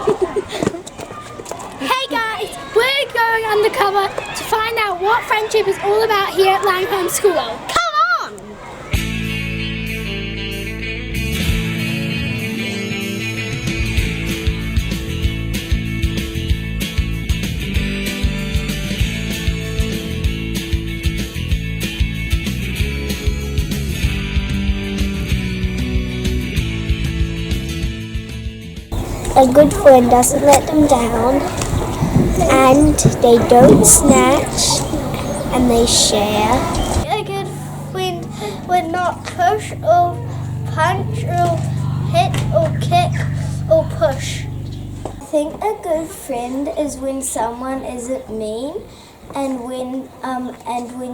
Hey guys, we're going undercover to find out what friendship is all about here at Langham School. Come on! A good friend doesn't let them down, and they don't snatch, and they share. A good friend would not push or punch or hit or kick or push. I think a good friend is when someone isn't mean, and when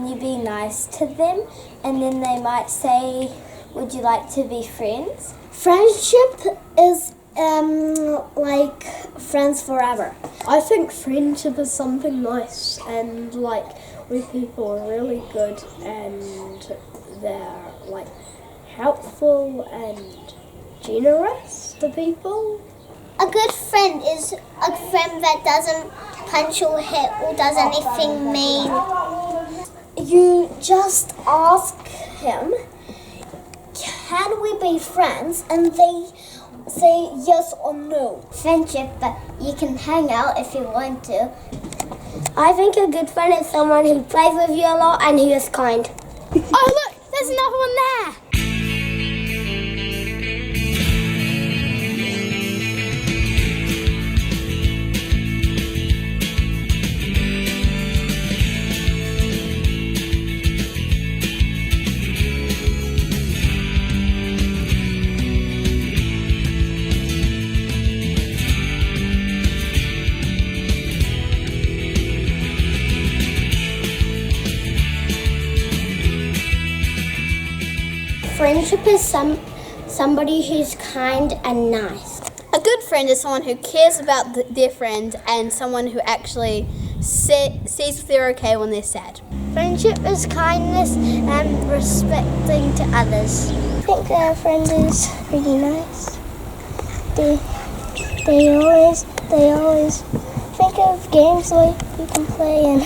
you be nice to them, and then they might say, "Would you like to be friends?" Friendship is like friends forever. I think friendship is something nice, and like when people are really good and they're like helpful and generous to people. A good friend is a friend that doesn't punch or hit or does anything mean. You just ask him, "Can we be friends?" and they say yes or no. Friendship, but you can hang out if you want to. I think a good friend is someone who plays with you a lot and who is kind. Oh look, there's another one there! Friendship is somebody who's kind and nice. A good friend is someone who cares about their friend and someone who actually sees if they're okay when they're sad. Friendship is kindness and respecting to others. I think our friend is really nice. They always think of games like you can play in.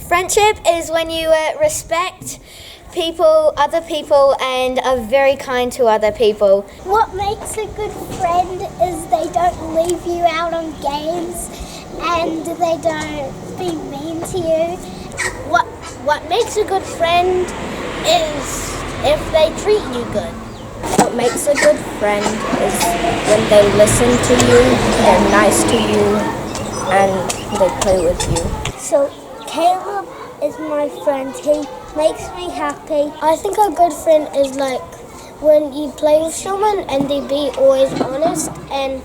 Friendship is when you respect other people, and are very kind to other people. What makes a good friend is they don't leave you out on games and they don't be mean to you. What makes a good friend is if they treat you good. What makes a good friend is when they listen to you, they're nice to you, and they play with you. So Caleb is my friend. He makes me happy. I think a good friend is like when you play with someone and they be always honest. And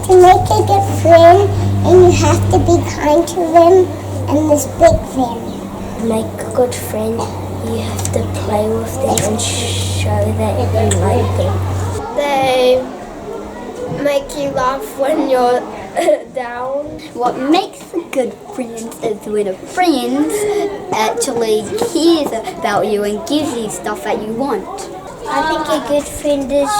to make a good friend, and you have to be kind to them and respect them. To make a good friend, you have to play with them and show that you like them. They make you laugh when you're down. What makes a good friend is when a friend actually cares about you and gives you stuff that you want. I think a good friend is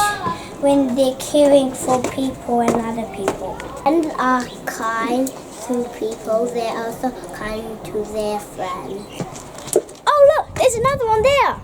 when they're caring for people and other people. And are kind to people, they're also kind to their friends. Oh look, there's another one there!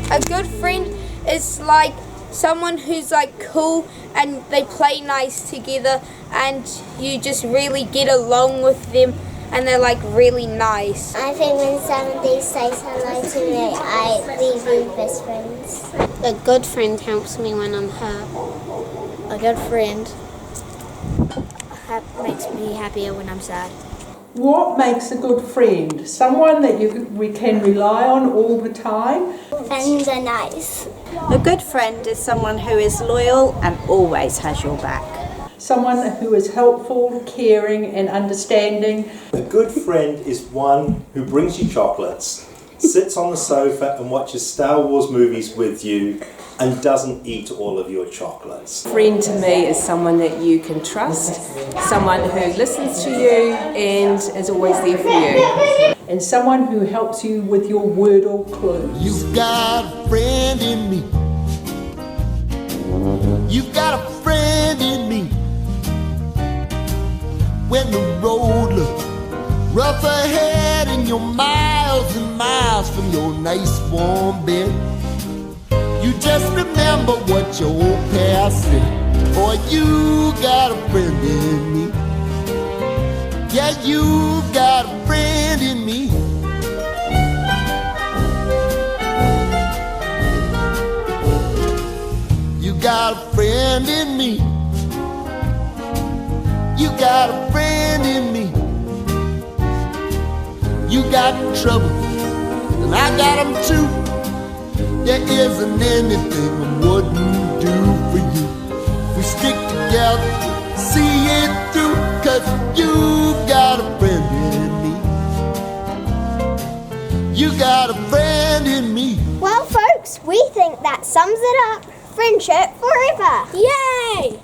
A good friend is like someone who's like cool and they play nice together and you just really get along with them and they're like really nice. I think when somebody says hello to me, we be best friends. A good friend helps me when I'm hurt. A good friend makes me happier when I'm sad. What makes a good friend? Someone that we can rely on all the time? And they're nice. A good friend is someone who is loyal and always has your back. Someone who is helpful, caring and understanding. A good friend is one who brings you chocolates, sits on the sofa and watches Star Wars movies with you, and doesn't eat all of your chocolates. Friend to me is someone that you can trust, someone who listens to you and is always there for you. And someone who helps you with your Wordle clues. You've got a friend in me. You've got a friend in me. When the road looks rough ahead and you're miles and miles from your nice warm bed, you just remember what your old past said. Boy, you got a friend in me. Yeah, you got a friend in me. You got a friend in me. You got a friend in me. You got trouble, and I got them too. There isn't anything I wouldn't do for you. We stick together, see it through, 'cause you've got a friend in me. You got a friend in me. Well, folks, we think that sums it up. Friendship forever. Yay!